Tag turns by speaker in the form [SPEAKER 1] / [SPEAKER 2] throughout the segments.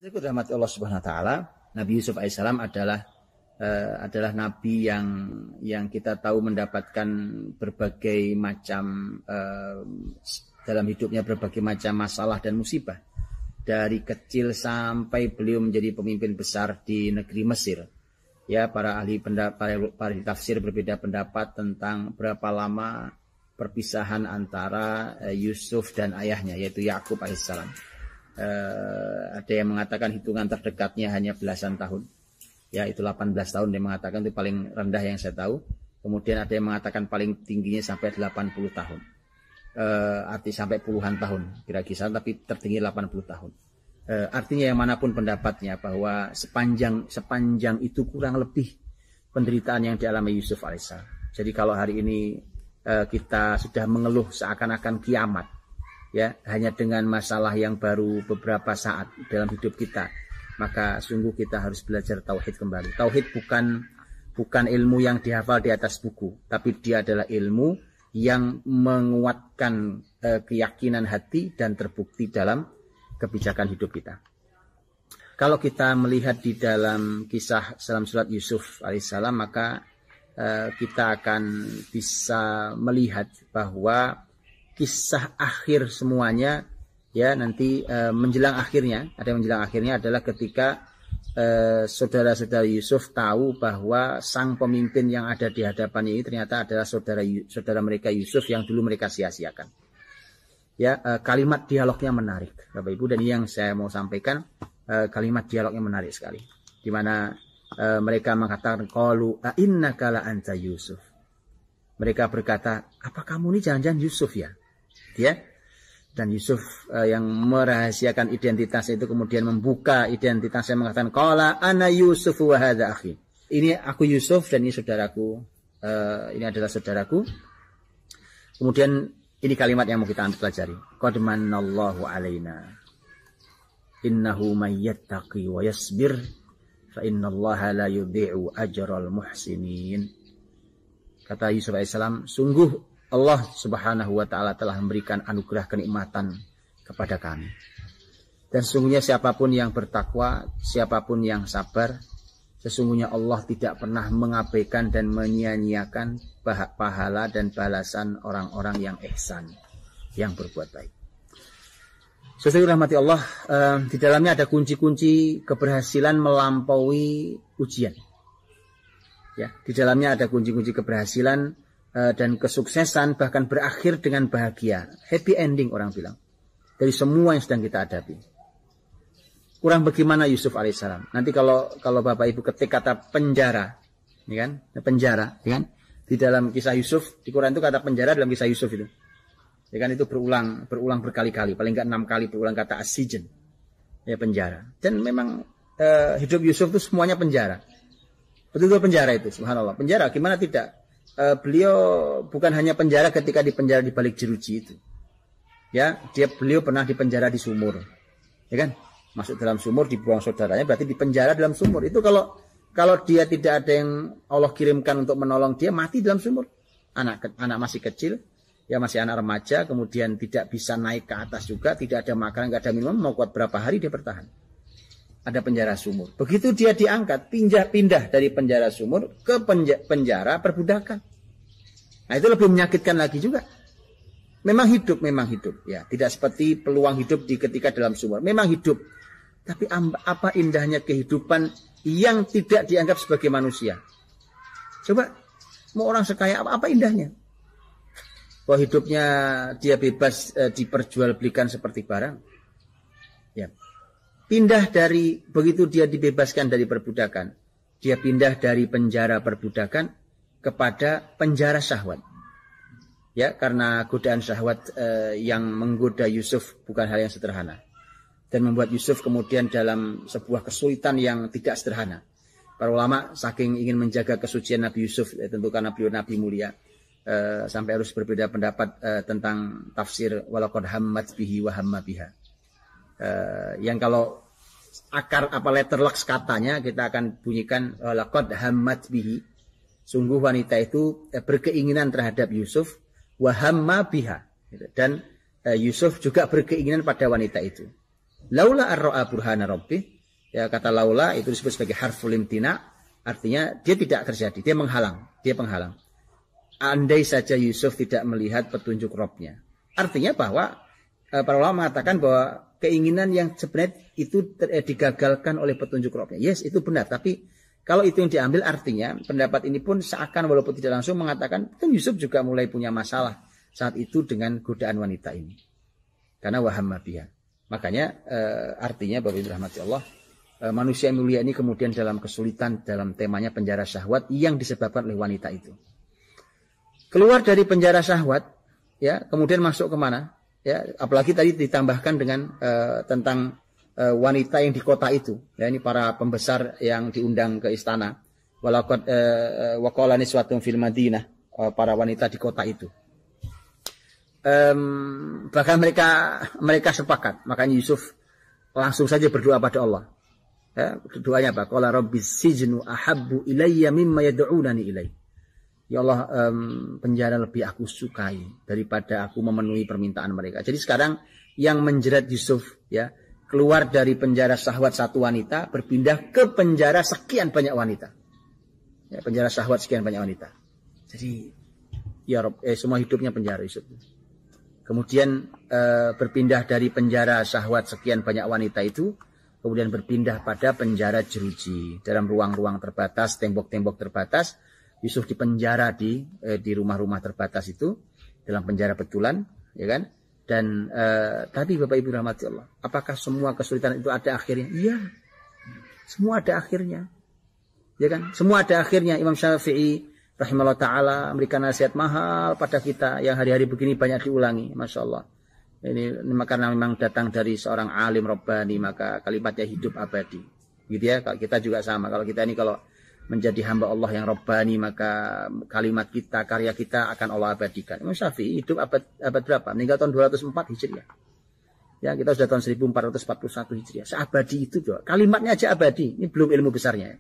[SPEAKER 1] Rahmat Allah Subhanahu Wa Taala, Nabi Yusuf Alaihissalam adalah nabi yang kita tahu mendapatkan berbagai macam dalam hidupnya berbagai macam masalah dan musibah dari kecil sampai beliau menjadi pemimpin besar di negeri Mesir. Ya, para ahli tafsir berbeda pendapat tentang berapa lama perpisahan antara Yusuf dan ayahnya yaitu Yakub Alaihissalam. Ada yang mengatakan hitungan terdekatnya hanya belasan tahun, ya itu 18 tahun. Dia mengatakan itu paling rendah yang saya tahu. Kemudian ada yang mengatakan paling tingginya sampai 80 tahun, arti sampai puluhan tahun kira-kira, tapi tertinggi 80 tahun. Artinya yang manapun pendapatnya bahwa sepanjang itu kurang lebih penderitaan yang dialami Yusuf alaihissalam. Jadi kalau hari ini kita sudah mengeluh seakan-akan kiamat, ya hanya dengan masalah yang baru beberapa saat dalam hidup kita, maka sungguh kita harus belajar tauhid kembali. Tauhid bukan ilmu yang dihafal di atas buku, tapi dia adalah ilmu yang menguatkan keyakinan hati dan terbukti dalam kebijakan hidup kita. Kalau kita melihat di dalam kisah dalam surat Yusuf alaihissalam, maka kita akan bisa melihat bahwa kisah akhir semuanya, ya nanti menjelang akhirnya adalah ketika saudara-saudara Yusuf tahu bahwa sang pemimpin yang ada di hadapannya ini ternyata adalah saudara mereka Yusuf yang dulu mereka sia-siakan. Ya, kalimat dialognya menarik, Bapak Ibu, dan yang saya mau sampaikan kalimat dialognya menarik sekali, di mana mereka mengatakan qalu a innaka la anta Yusuf. Mereka berkata, apa kamu ini jangan-jangan Yusuf ya? Ya, dan Yusuf yang merahasiakan identitasnya itu kemudian membuka identitasnya, mengatakan qala ana Yusuf wa hadza akhi. Ini aku Yusuf dan ini saudaraku, ini adalah saudaraku. Kemudian ini kalimat yang mau kita pelajari. Qad manallahu alaina innahu may yattaqi wa yasbir fa innallaha la yudhi'u ajral muhsinin. Kata Yusuf alaihissalam, sungguh Allah subhanahu wa ta'ala telah memberikan anugerah kenikmatan kepada kami. Dan sesungguhnya siapapun yang bertakwa, siapapun yang sabar, sesungguhnya Allah tidak pernah mengabaikan dan menyia-nyiakan pahala dan balasan orang-orang yang ihsan, yang berbuat baik. Saudara rahmati Allah, di dalamnya ada kunci-kunci keberhasilan melampaui ujian. Ya, di dalamnya ada kunci-kunci keberhasilan dan kesuksesan, bahkan berakhir dengan bahagia, happy ending orang bilang, dari semua yang sedang kita hadapi. Kurang bagaimana Yusuf alaihissalam? Nanti kalau Bapak Ibu ketik kata penjara, ini kan penjara, ya kan? Di dalam kisah Yusuf di Quran itu kata penjara dalam kisah Yusuf itu, ya kan, itu berulang berkali-kali, paling enggak 6 kali berulang kata asijen, ya penjara. Dan memang hidup Yusuf itu semuanya penjara, betul-betul penjara itu, subhanallah. Penjara gimana tidak? Beliau bukan hanya penjara ketika di penjara di balik jeruji itu, ya beliau pernah di penjara di sumur, ya kan, masuk dalam sumur dibuang saudaranya, berarti di penjara dalam sumur. Itu kalau dia tidak ada yang Allah kirimkan untuk menolong dia, mati dalam sumur. Anak masih kecil, ya masih anak remaja, kemudian tidak bisa naik ke atas juga, tidak ada makanan, tidak ada minum, mau kuat berapa hari dia bertahan. Ada penjara sumur. Begitu dia diangkat, pindah dari penjara sumur ke penjara perbudakan. Nah, itu lebih menyakitkan lagi juga. Memang hidup, ya, tidak seperti peluang hidup ketika dalam sumur. Memang hidup, tapi apa indahnya kehidupan yang tidak dianggap sebagai manusia. Coba, mau orang sekaya apa indahnya? Bahwa hidupnya dia bebas diperjualbelikan seperti barang. Ya. Pindah begitu dia dibebaskan dari perbudakan, dia pindah dari penjara perbudakan kepada penjara syahwat. Ya, karena godaan syahwat yang menggoda Yusuf bukan hal yang sederhana, dan membuat Yusuf kemudian dalam sebuah kesulitan yang tidak sederhana. Para ulama saking ingin menjaga kesucian Nabi Yusuf, tentu karena beliau Nabi mulia, sampai harus berbeda pendapat tentang tafsir walaqad hammat bihi wa hamma biha. Yang kalau akar letter lux katanya kita akan bunyikan laqad hammat bihi, sungguh wanita itu berkeinginan terhadap Yusuf, wa hamma biha, dan Yusuf juga berkeinginan pada wanita itu. Laula ar-ra'a burhana rabbih, ya kata laula itu disebut sebagai harful imtina, artinya dia tidak terjadi, dia penghalang. Andai saja Yusuf tidak melihat petunjuk Rabb-nya. Artinya bahwa para ulama mengatakan bahwa keinginan yang sebenarnya itu digagalkan oleh petunjuk Rabb-nya. Yes, itu benar, tapi kalau itu yang diambil artinya pendapat ini pun seakan walaupun tidak langsung mengatakan Yusuf juga mulai punya masalah saat itu dengan godaan wanita ini. Karena wahamma biha. Makanya artinya Bapak Ibu rahmati Allah, manusia yang mulia ini kemudian dalam kesulitan dalam temanya penjara syahwat yang disebabkan oleh wanita itu. Keluar dari penjara syahwat, ya, kemudian masuk kemana? Ya, apalagi tadi ditambahkan dengan tentang wanita yang di kota itu. Ya, ini para pembesar yang diundang ke istana. Walaqad waqala niswatun fil Madinah, para wanita di kota itu. Bahkan mereka sepakat. Makanya Yusuf langsung saja berdoa pada Allah. Ya, doanya apa? Qala rabbis sijnu ahabbu ilayya mimma yad'unani ilaihi. Ya Allah, penjara lebih aku sukai daripada aku memenuhi permintaan mereka. Jadi sekarang yang menjerat Yusuf, ya, keluar dari penjara syahwat satu wanita, berpindah ke penjara sekian banyak wanita. Ya, penjara syahwat sekian banyak wanita. Jadi, ya Rob, semua hidupnya penjara Yusuf. Kemudian berpindah dari penjara syahwat sekian banyak wanita itu, kemudian berpindah pada penjara jeruji. Dalam ruang-ruang terbatas, tembok-tembok terbatas, Yusuf dipenjara di rumah-rumah terbatas itu, dalam penjara betulan, ya kan? Dan tadi Bapak Ibu rahmati Allah, apakah semua kesulitan itu ada akhirnya? Iya, semua ada akhirnya, ya kan? Semua ada akhirnya. Imam Syafi'i rahimahullah taala memberikan nasihat mahal pada kita yang hari-hari begini banyak diulangi, masya Allah. Ini karena memang datang dari seorang alim Rabbani, maka kalimatnya hidup abadi, gitu ya. Kalau kita juga sama, kalau kita ini kalau menjadi hamba Allah yang Rabbani, maka kalimat kita, karya kita akan Allah abadikan. Imam Syafi'i hidup abad berapa? Meninggal tahun 204 Hijriah. Ya, kita sudah tahun 1441 Hijriah. Seabadi itu doa. Kalimatnya aja abadi. Ini belum ilmu besarnya.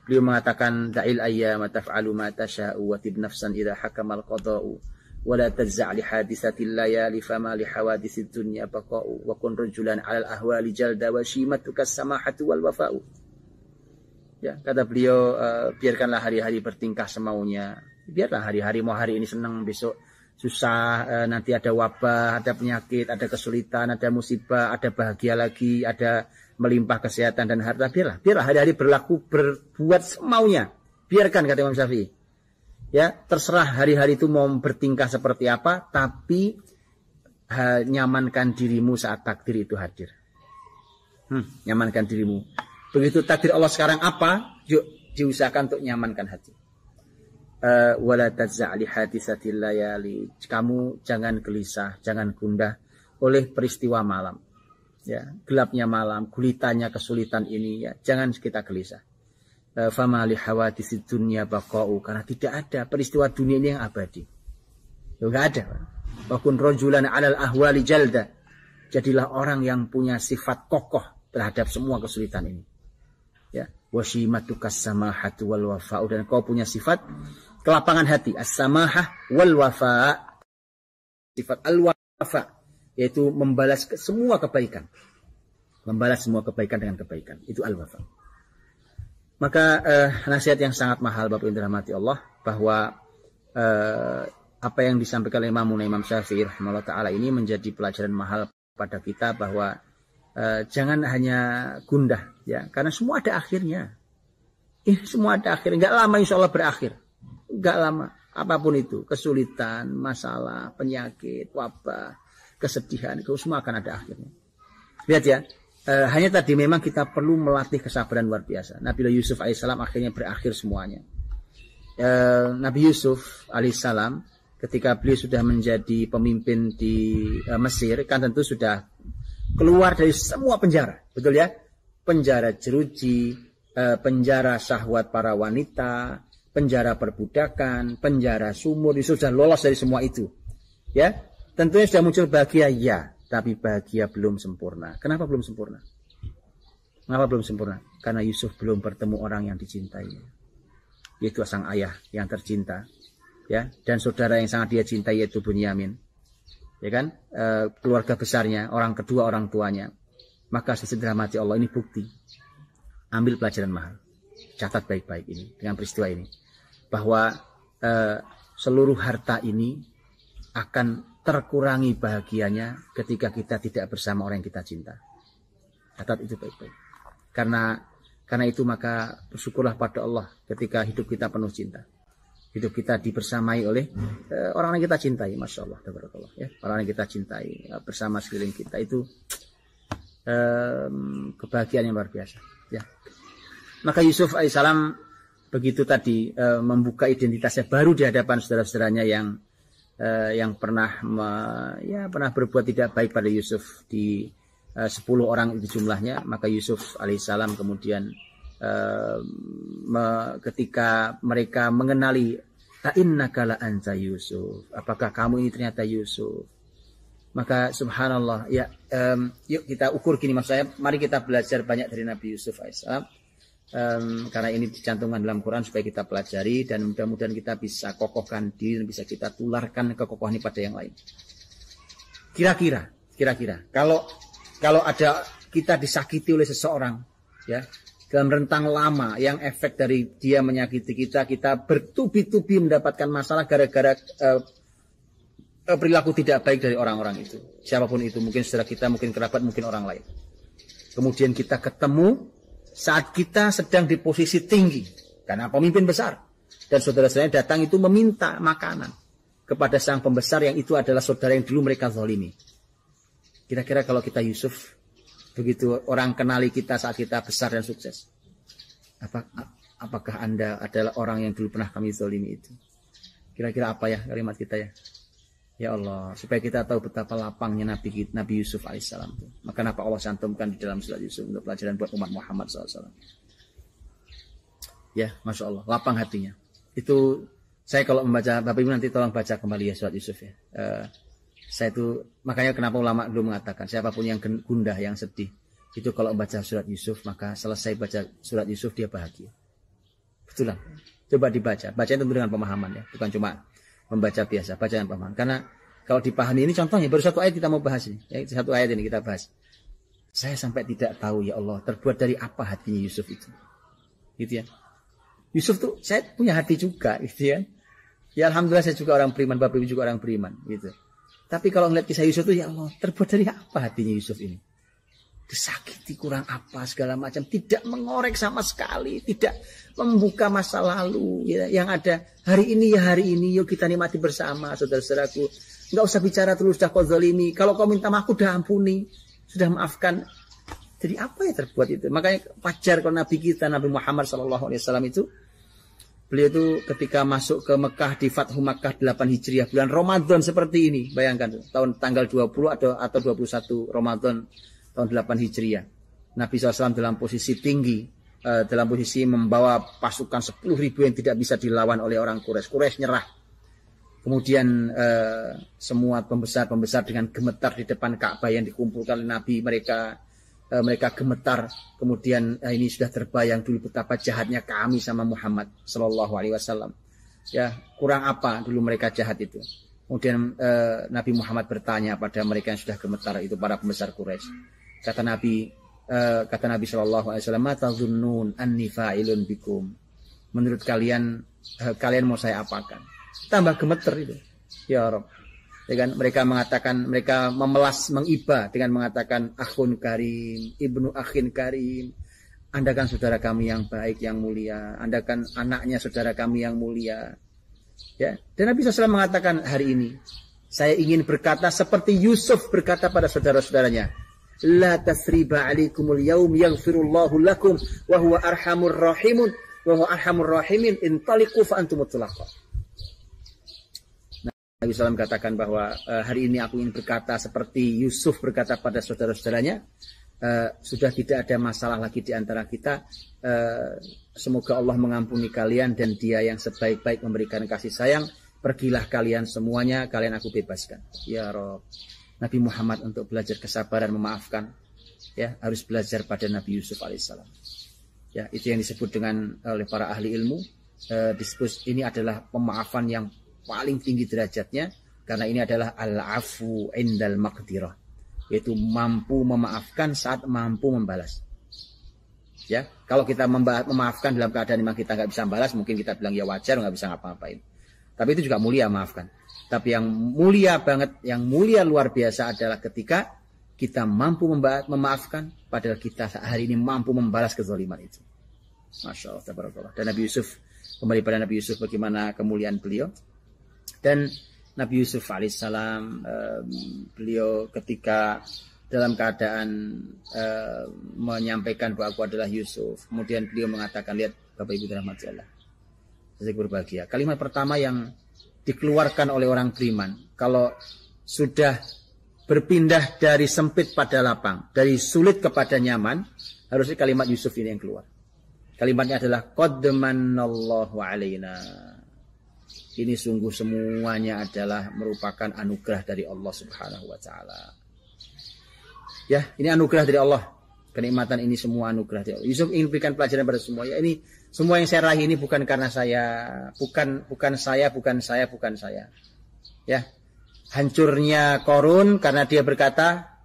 [SPEAKER 1] Beliau mengatakan da'il ayyama taf'alu ma tasha'u wa tib nafsan idza hakamal qada'u wa la tazza' li hadisatil layali fama li hawaditsid dunya baqa'u wa kun rajulan 'alal ahwali jalda wa shimatuka samahatu wal wafa'u. Ya, kata beliau, biarkanlah hari-hari bertingkah semaunya. Biarlah hari-hari, mau hari ini senang, besok susah, nanti ada wabah, ada penyakit, ada kesulitan, ada musibah, ada bahagia lagi, ada melimpah kesehatan dan harta. Biarlah hari-hari berbuat semaunya. Biarkan, kata Imam Syafi'i. Ya, terserah hari-hari itu mau bertingkah seperti apa, tapi nyamankan dirimu saat takdir itu hadir. Nyamankan dirimu. Begitu takdir Allah sekarang apa, yuk diusahakan untuk nyamankan hati. Wala tazza' li hadisatil layali. Kamu jangan gelisah, jangan gundah oleh peristiwa malam. Ya, gelapnya malam, gulitanya kesulitan ini, ya, jangan kita gelisah. Fama li hawadisid dunya baqa'u, karena tidak ada peristiwa dunia ini yang abadi. Enggak ada. Wa kun rajulan 'alal ahwali jalda. Jadilah orang yang punya sifat kokoh terhadap semua kesulitan ini. Ya, wasimatukas samahatu wal wafa'u, dan kau punya sifat kelapangan hati, as-samahah wal wafa', sifat al-wafa', yaitu membalas semua kebaikan, membalas semua kebaikan dengan kebaikan, itu al-wafa'. Maka nasihat yang sangat mahal Bapak Ibu dirahmati Allah, bahwa apa yang disampaikan oleh Imam Syafi'i rahimahullah taala ini menjadi pelajaran mahal pada kita, bahwa jangan hanya gundah, ya, karena semua ada akhirnya. Ini semua ada akhirnya. Enggak lama insya Allah berakhir. Enggak lama. Apapun itu, kesulitan, masalah, penyakit, wabah, kesedihan, itu semua akan ada akhirnya. Lihat ya, hanya tadi memang kita perlu melatih kesabaran luar biasa. Nabi Yusuf alaihissalam akhirnya berakhir semuanya. Nabi Yusuf alaihissalam ketika beliau sudah menjadi pemimpin di Mesir, kan tentu sudah keluar dari semua penjara, betul ya? Penjara jeruji, penjara syahwat para wanita, penjara perbudakan, penjara sumur, sudah lolos dari semua itu. Ya, tentunya sudah muncul bahagia, ya, tapi bahagia belum sempurna. Kenapa belum sempurna? Kenapa belum sempurna? Karena Yusuf belum bertemu orang yang dicintainya, yaitu sang ayah yang tercinta, ya, dan saudara yang sangat dia cintai, yaitu Bunyamin. Ya kan, keluarga besarnya, orang kedua orang tuanya. Maka sesederhana mati Allah ini bukti. Ambil pelajaran mahal. Catat baik-baik ini dengan peristiwa ini. Bahwa seluruh harta ini akan terkurangi bahagianya ketika kita tidak bersama orang yang kita cinta. Catat itu baik-baik. Karena itu maka bersyukurlah pada Allah ketika hidup kita penuh cinta. Hidup kita dibersamai oleh orang yang kita cintai. Masya Allah. Ya. Orang yang kita cintai bersama sekeliling kita itu kebahagiaan yang luar biasa. Ya. Maka Yusuf alaihissalam begitu tadi membuka identitasnya baru di hadapan saudara-saudaranya yang pernah berbuat tidak baik pada Yusuf di 10 orang itu jumlahnya. Maka Yusuf alaihissalam kemudian ketika mereka mengenali ta'innaka la anta Yusuf, apakah kamu ini ternyata Yusuf, maka subhanallah ya, yuk kita ukur gini, maksud saya mari kita belajar banyak dari Nabi Yusuf alaihissalam, karena ini dicantumkan dalam Quran supaya kita pelajari dan mudah-mudahan kita bisa kokohkan diri dan bisa kita tularkan kekokohan ini pada yang lain. Kira-kira kalau ada kita disakiti oleh seseorang ya dalam rentang lama yang efek dari dia menyakiti kita bertubi-tubi mendapatkan masalah gara-gara perilaku tidak baik dari orang-orang itu. Siapapun itu, mungkin saudara kita, mungkin kerabat, mungkin orang lain. Kemudian kita ketemu saat kita sedang di posisi tinggi karena pemimpin besar dan saudara-saudaranya datang itu meminta makanan kepada sang pembesar yang itu adalah saudara yang dulu mereka zalimi. Kira-kira kalau kita Yusuf, begitu orang kenali kita saat kita besar dan sukses, apakah Anda adalah orang yang dulu pernah kami zalimi itu? Kira-kira apa ya kalimat kita ya? Ya Allah, supaya kita tahu betapa lapangnya Nabi Yusuf alaihissalam. Maka kenapa Allah cantumkan di dalam surat Yusuf untuk pelajaran buat umat Muhammad SAW. Ya, Masya Allah, lapang hatinya. Itu saya kalau membaca, Bapak Ibu nanti tolong baca kembali ya surat Yusuf ya. Saya itu, makanya kenapa ulama dulu mengatakan siapapun yang gundah, yang sedih, itu kalau membaca surat Yusuf, maka selesai baca surat Yusuf dia bahagia. Betul lah. Coba dibaca. Baca itu dengan pemahaman ya, bukan cuma membaca biasa, baca dengan pemahaman. Karena kalau dipahami ini contohnya, baru satu ayat kita mau bahas ini. Ya, satu ayat ini kita bahas. Saya sampai tidak tahu ya Allah, terbuat dari apa hatinya Yusuf itu. Gitu ya. Yusuf tuh, saya punya hati juga, gitu ya. Ya Alhamdulillah saya juga orang beriman, Bapak Ibu juga orang beriman, gitu. Tapi kalau ngeliat kisah Yusuf itu, ya Allah, terbuat dari apa hatinya Yusuf ini? Disakiti kurang apa, segala macam. Tidak mengorek sama sekali. Tidak membuka masa lalu. Ya, yang ada, hari ini ya hari ini, yuk kita nikmati bersama, saudara-saudaraku. Nggak usah bicara terus, sudah kau zalimi. Kalau kau minta maaf, sudah ampuni. Sudah maafkan. Jadi apa ya terbuat itu? Makanya wajar kalau Nabi kita, Nabi Muhammad SAW itu, beliau itu ketika masuk ke Mekah di Fathu Makkah 8 Hijriah bulan Ramadan seperti ini, bayangkan tahun tanggal 20 atau 21 Ramadan tahun 8 Hijriah. Nabi SAW dalam posisi tinggi, dalam posisi membawa pasukan 10.000 yang tidak bisa dilawan oleh orang Quraisy. Quraisy nyerah. Kemudian semua pembesar-pembesar dengan gemetar di depan Ka'bah yang dikumpulkan oleh Nabi, mereka gemetar. Kemudian ini sudah terbayang dulu betapa jahatnya kami sama Muhammad Sallallahu Alaihi Wasallam. Ya, kurang apa dulu mereka jahat itu. Kemudian Nabi Muhammad bertanya pada mereka yang sudah gemetar itu, para pembesar Quraisy. Kata Nabi Sallallahu Alaihi Wasallam, "Mata zunnun anni fa'ilun bikum." Menurut kalian mau saya apakan? Tambah gemeter itu. Ya Rabb. Ya kan? Mereka mengatakan, mereka memelas, mengiba dengan mengatakan akhun karim, ibnu akhin karim. Anda kan saudara kami yang baik, yang mulia. Anda kan anaknya saudara kami yang mulia. Ya. Dan Nabi SAW mengatakan hari ini, saya ingin berkata seperti Yusuf berkata pada saudara-saudaranya, la tasriba alaikumul yaum yaghfirullahu lakum wa huwa arhamur rahimun wa huwa arhamur rahimin intaliqu fa antum mutlaqa. Nabi SAW katakan bahwa hari ini aku ingin berkata seperti Yusuf berkata pada saudara-saudaranya, sudah tidak ada masalah lagi di antara kita. Semoga Allah mengampuni kalian dan Dia yang sebaik-baik memberikan kasih sayang. Pergilah kalian semuanya, kalian aku bebaskan. Ya Rabb. Nabi Muhammad untuk belajar kesabaran memaafkan, ya harus belajar pada Nabi Yusuf alaihissalam. Ya, itu yang disebut dengan oleh para ahli ilmu, disebut ini adalah pemaafan yang paling tinggi derajatnya, karena ini adalah al-afu indal maqdirah. yaitu mampu memaafkan saat mampu membalas. Ya, kalau kita memaafkan dalam keadaan memang kita nggak bisa membalas, mungkin kita bilang ya wajar, nggak bisa ngapa-ngapain. Tapi itu juga mulia, maafkan. Tapi yang mulia banget, yang mulia luar biasa adalah ketika kita mampu memaafkan, padahal kita hari ini mampu membalas kezaliman itu. Masya Allah, tabarakallah. Dan Nabi Yusuf, kembali pada Nabi Yusuf, bagaimana kemuliaan beliau. Dan Nabi Yusuf alaihissalam, beliau ketika dalam keadaan menyampaikan bahwa aku adalah Yusuf, kemudian beliau mengatakan, lihat Bapak Ibu dirahmati Allah, saya berbahagia. Kalimat pertama yang dikeluarkan oleh orang beriman, kalau sudah berpindah dari sempit pada lapang, dari sulit kepada nyaman, harusnya kalimat Yusuf ini yang keluar. Kalimatnya adalah qad manallahu alaina. Ini sungguh semuanya adalah merupakan anugerah dari Allah Subhanahu wa taala. Ya, ini anugerah dari Allah. Kenikmatan ini semua anugerah dari Allah. Yusuf ingin berikan pelajaran pada semua. Ya, ini semua yang saya raih ini bukan karena saya, bukan saya. Ya. Hancurnya Qarun karena dia berkata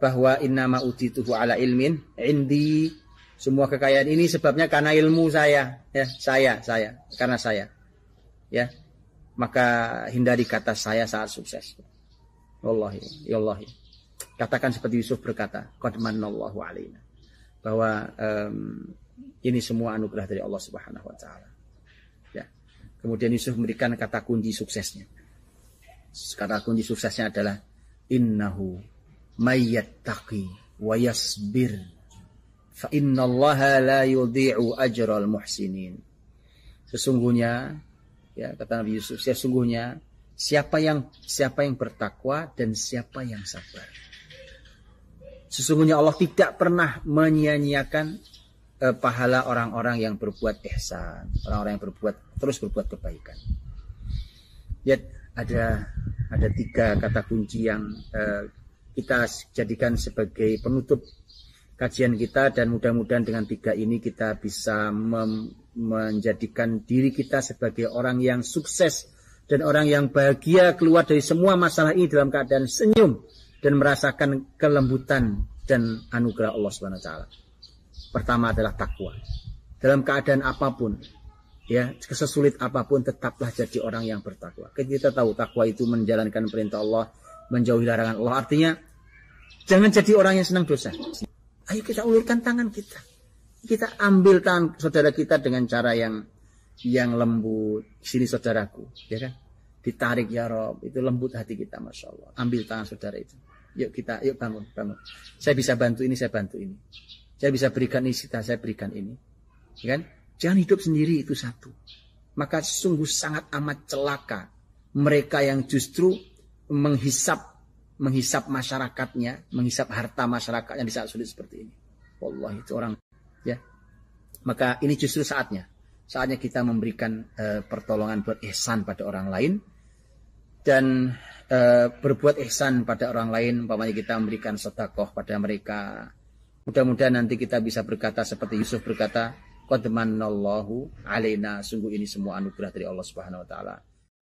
[SPEAKER 1] bahwa innama utituhu ala ilmin indi. Semua kekayaan ini sebabnya karena ilmu saya, ya, saya, karena saya. Ya. Maka hindari kata saya saat sukses. Wallahi, ya Allah. Katakan seperti Yusuf berkata, qad manallahu alaina, bahwa ini semua anugerah dari Allah Subhanahu wa taala. Ya. Kemudian Yusuf memberikan kata kunci suksesnya. Kata kunci suksesnya adalah innahu mayyattaqi wa yasbir fa innallaha la yudhi'u ajral muhsinin. Sesungguhnya, ya, kata Nabi Yusuf, sesungguhnya siapa yang bertakwa dan siapa yang sabar. Sesungguhnya Allah tidak pernah menyia-nyiakan pahala orang-orang yang berbuat ihsan, orang-orang yang terus berbuat kebaikan. Ya, ada 3 kata kunci yang kita jadikan sebagai penutup kajian kita, dan mudah-mudahan dengan 3 ini kita bisa menjadikan diri kita sebagai orang yang sukses dan orang yang bahagia keluar dari semua masalah ini dalam keadaan senyum dan merasakan kelembutan dan anugerah Allah Subhanahu wa taala. Pertama adalah takwa. Dalam keadaan apapun, ya, sesulit apapun, tetaplah jadi orang yang bertakwa. Kita tahu takwa itu menjalankan perintah Allah, menjauhi larangan Allah. Artinya jangan jadi orang yang senang dosa. Ayo kita ulurkan tangan kita. Kita ambil tangan saudara kita dengan cara yang lembut. Sini saudaraku, ya kan? Ditarik ya Rob, itu lembut hati kita, Masya Allah. Ambil tangan saudara itu. Yuk bangun. Saya bisa bantu ini, saya bantu ini. Saya bisa berikan ini, saya berikan ini. Ya kan? Jangan hidup sendiri, itu satu. Maka sungguh sangat amat celaka mereka yang justru menghisap masyarakatnya, menghisap harta masyarakat yang di saat sulit seperti ini. Wallahi, itu orang, ya. Maka ini justru saatnya kita memberikan pertolongan, buat ihsan pada orang lain, dan berbuat ihsan pada orang lain. Umpamanya kita memberikan sedekah pada mereka. Mudah-mudahan nanti kita bisa berkata seperti Yusuf berkata, qad manallahu alaina, sungguh ini semua anugerah dari Allah Subhanahu wa taala.